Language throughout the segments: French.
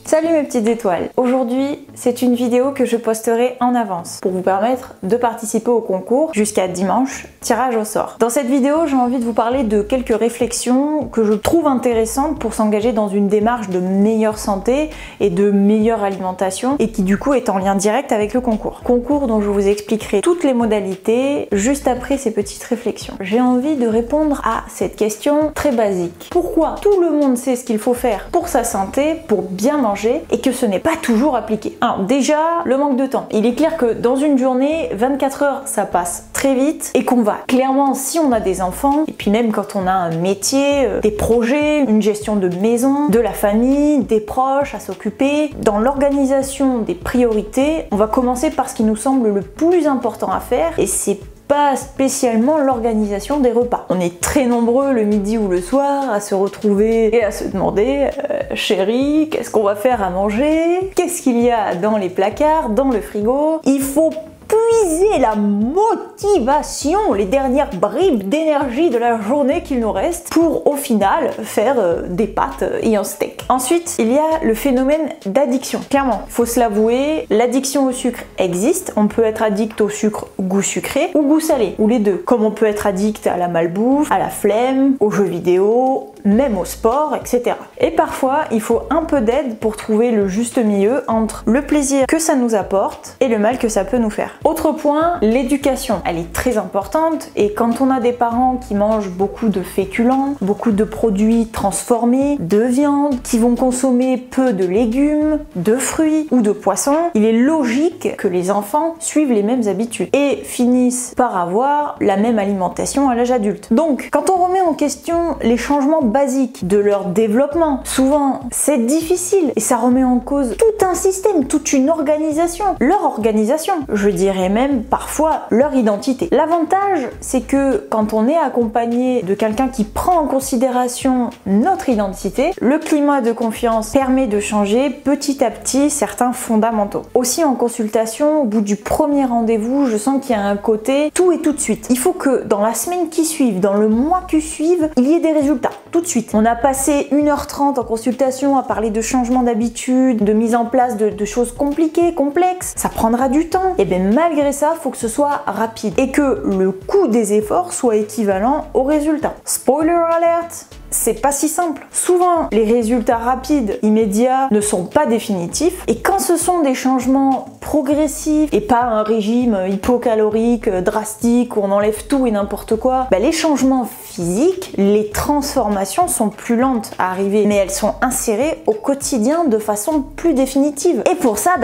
Salut mes petites étoiles. Aujourd'hui, c'est une vidéo que je posterai en avance pour vous permettre de participer au concours jusqu'à dimanche, tirage au sort. Dans cette vidéo, j'ai envie de vous parler de quelques réflexions que je trouve intéressantes pour s'engager dans une démarche de meilleure santé et de meilleure alimentation et qui du coup est en lien direct avec le concours. Concours dont je vous expliquerai toutes les modalités juste après ces petites réflexions. J'ai envie de répondre à cette question très basique. Pourquoi tout le monde sait ce qu'il faut faire pour sa santé, pour bien manger, et que ce n'est pas toujours appliqué? Alors déjà, le manque de temps. Il est clair que dans une journée, 24 heures, ça passe très vite et qu'on va clairement, si on a des enfants, et puis même quand on a un métier, des projets, une gestion de maison, de la famille, des proches à s'occuper, dans l'organisation des priorités, on va commencer par ce qui nous semble le plus important à faire, et c'est pas spécialement l'organisation des repas. On est très nombreux le midi ou le soir à se retrouver et à se demander chérie, qu'est-ce qu'on va faire à manger? Qu'est-ce qu'il y a dans les placards, dans le frigo? Il faut puiser la motivation, les dernières bribes d'énergie de la journée qu'il nous reste pour au final faire des pâtes et un steak. Ensuite, il y a le phénomène d'addiction. Clairement, il faut se l'avouer, l'addiction au sucre existe. On peut être addict au sucre goût sucré ou goût salé, ou les deux. Comme on peut être addict à la malbouffe, à la flemme, aux jeux vidéo, même au sport, etc. Et parfois, il faut un peu d'aide pour trouver le juste milieu entre le plaisir que ça nous apporte et le mal que ça peut nous faire. Autre point, l'éducation. Elle est très importante et quand on a des parents qui mangent beaucoup de féculents, beaucoup de produits transformés, de viande, qui vont consommer peu de légumes, de fruits ou de poissons, il est logique que les enfants suivent les mêmes habitudes et finissent par avoir la même alimentation à l'âge adulte. Donc, quand on remet en question les changements basiques de leur développement, souvent c'est difficile et ça remet en cause tout un système, toute une organisation, leur organisation, je dirais même parfois leur identité. L'avantage, c'est que quand on est accompagné de quelqu'un qui prend en considération notre identité, le climat de confiance permet de changer petit à petit certains fondamentaux. Aussi en consultation, au bout du premier rendez-vous, je sens qu'il y a un côté tout et tout de suite. Il faut que dans la semaine qui suive, dans le mois qui suive, il y ait des résultats tout de suite. On a passé 1h30 en consultation à parler de changement d'habitude, de mise en place de choses compliquées, complexes. Ça prendra du temps. Et bien malgré ça, il faut que ce soit rapide et que le coût des efforts soit équivalent au résultat. Spoiler alert! C'est pas si simple. Souvent, les résultats rapides, immédiats, ne sont pas définitifs. Et quand ce sont des changements progressifs et pas un régime hypocalorique, drastique, où on enlève tout et n'importe quoi, les changements physiques, les transformations sont plus lentes à arriver. Mais elles sont insérées au quotidien de façon plus définitive. Et pour ça,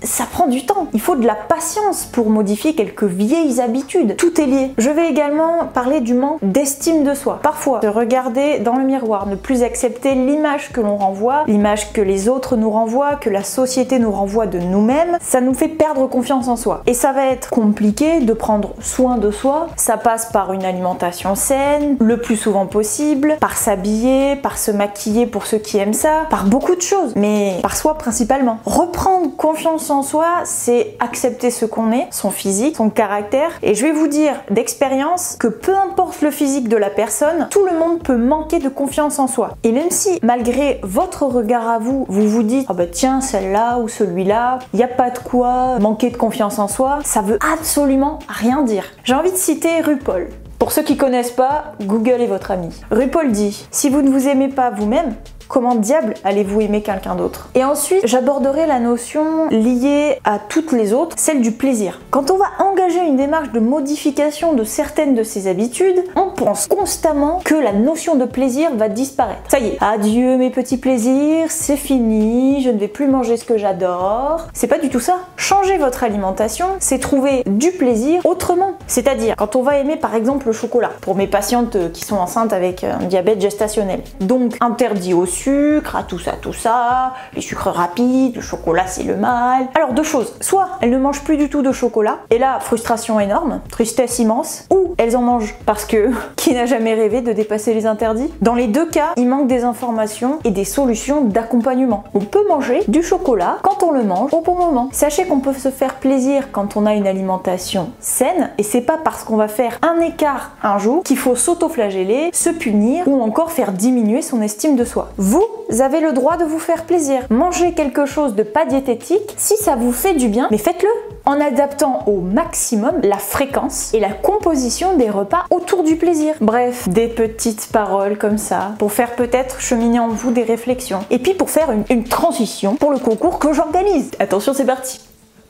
ça prend du temps. Il faut de la patience pour modifier quelques vieilles habitudes. Tout est lié. Je vais également parler du manque d'estime de soi. Parfois, se regarder dans le miroir, ne plus accepter l'image que l'on renvoie, l'image que les autres nous renvoient, que la société nous renvoie de nous-mêmes, ça nous fait perdre confiance en soi. Et ça va être compliqué de prendre soin de soi. Ça passe par une alimentation saine, le plus souvent possible, par s'habiller, par se maquiller pour ceux qui aiment ça, par beaucoup de choses, mais par soi principalement. Reprendre confiance en soi, c'est accepter ce qu'on est, son physique, son caractère. Et je vais vous dire d'expérience que peu importe le physique de la personne, tout le monde peut manquer de confiance en soi. Et même si, malgré votre regard à vous, vous vous dites « Ah bah tiens, celle-là ou celui-là, il n'y a pas de quoi manquer de confiance en soi », ça veut absolument rien dire. J'ai envie de citer RuPaul. Pour ceux qui connaissent pas, Google est votre ami. RuPaul dit « Si vous ne vous aimez pas vous-même, comment diable allez-vous aimer quelqu'un d'autre ?» Et ensuite, j'aborderai la notion liée à toutes les autres, celle du plaisir. Quand on va engager une démarche de modification de certaines de ses habitudes, on pense constamment que la notion de plaisir va disparaître. Ça y est, adieu mes petits plaisirs, c'est fini, je ne vais plus manger ce que j'adore. C'est pas du tout ça. Changer votre alimentation, c'est trouver du plaisir autrement. C'est-à-dire, quand on va aimer par exemple le chocolat, pour mes patientes qui sont enceintes avec un diabète gestationnel, donc interdit au sucre, à tout ça, les sucres rapides, le chocolat c'est le mal. Alors deux choses, soit elles ne mangent plus du tout de chocolat, et là frustration énorme, tristesse immense, ou elles en mangent parce que qui n'a jamais rêvé de dépasser les interdits? Dans les deux cas, il manque des informations et des solutions d'accompagnement. On peut manger du chocolat quand on le mange au bon moment. Sachez qu'on peut se faire plaisir quand on a une alimentation saine, et c'est pas parce qu'on va faire un écart un jour qu'il faut s'auto-flageller, se punir ou encore faire diminuer son estime de soi. Vous avez le droit de vous faire plaisir. Mangez quelque chose de pas diététique si ça vous fait du bien, mais faites-le en adaptant au maximum la fréquence et la composition des repas autour du plaisir. Bref, des petites paroles comme ça pour faire peut-être cheminer en vous des réflexions. Et puis pour faire une transition pour le concours que j'organise. Attention, c'est parti!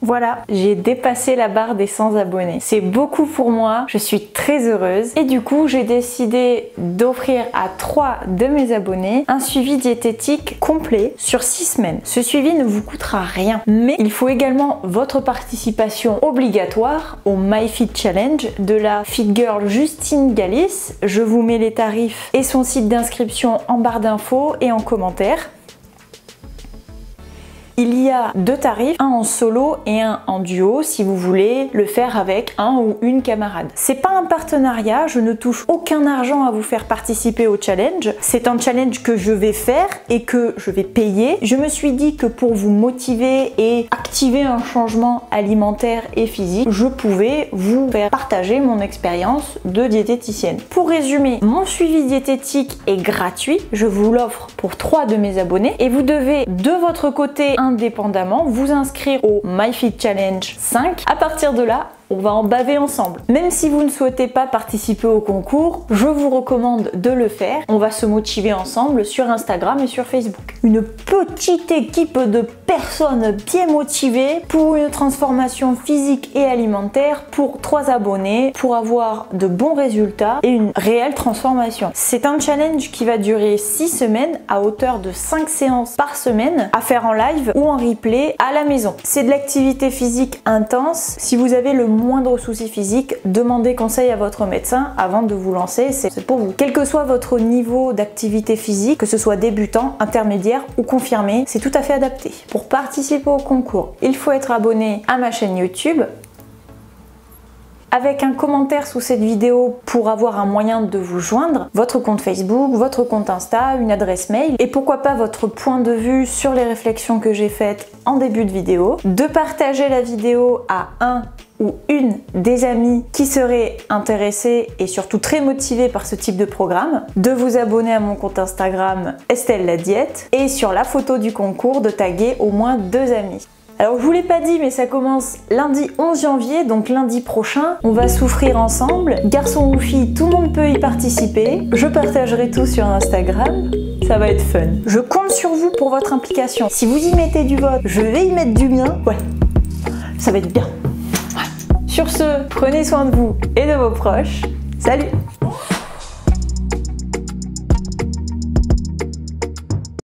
Voilà, j'ai dépassé la barre des 100 abonnés. C'est beaucoup pour moi, je suis très heureuse. Et du coup, j'ai décidé d'offrir à 3 de mes abonnés un suivi diététique complet sur 6 semaines. Ce suivi ne vous coûtera rien, mais il faut également votre participation obligatoire au MyFit Challenge de la Fit Girl Justine Galis. Je vous mets les tarifs et son site d'inscription en barre d'infos et en commentaire. Il y a 2 tarifs, un en solo et un en duo si vous voulez le faire avec un ou une camarade. C'est pas un partenariat, je ne touche aucun argent à vous faire participer au challenge. C'est un challenge que je vais faire et que je vais payer. Je me suis dit que pour vous motiver et activer un changement alimentaire et physique, je pouvais vous faire partager mon expérience de diététicienne. Pour résumer, mon suivi diététique est gratuit, je vous l'offre pour 3 de mes abonnés et vous devez de votre côté indépendamment vous inscrire au MyFit Challenge 5. À partir de là, on va en baver ensemble. Même si vous ne souhaitez pas participer au concours, je vous recommande de le faire. On va se motiver ensemble sur Instagram et sur Facebook. Une petite équipe de personnes bien motivées pour une transformation physique et alimentaire pour 3 abonnés pour avoir de bons résultats et une réelle transformation. C'est un challenge qui va durer 6 semaines à hauteur de 5 séances par semaine à faire en live ou en replay à la maison. C'est de l'activité physique intense. Si vous avez le moindre souci physique, demandez conseil à votre médecin avant de vous lancer, c'est pour vous. Quel que soit votre niveau d'activité physique, que ce soit débutant, intermédiaire ou confirmé, c'est tout à fait adapté. Pour participer au concours, il faut être abonné à ma chaîne YouTube, avec un commentaire sous cette vidéo pour avoir un moyen de vous joindre, votre compte Facebook, votre compte Insta, une adresse mail et pourquoi pas votre point de vue sur les réflexions que j'ai faites en début de vidéo, de partager la vidéo à un ou une des amis qui seraient intéressés et surtout très motivés par ce type de programme, de vous abonner à mon compte Instagram Estelle la Diète et sur la photo du concours de taguer au moins 2 amis. Alors je vous l'ai pas dit mais ça commence lundi 11 janvier, donc lundi prochain. On va souffrir ensemble, garçon ou fille, tout le monde peut y participer. Je partagerai tout sur Instagram, ça va être fun. Je compte sur vous pour votre implication. Si vous y mettez du vôtre, je vais y mettre du mien. Ouais, ça va être bien. Ouais. Sur ce, prenez soin de vous et de vos proches. Salut!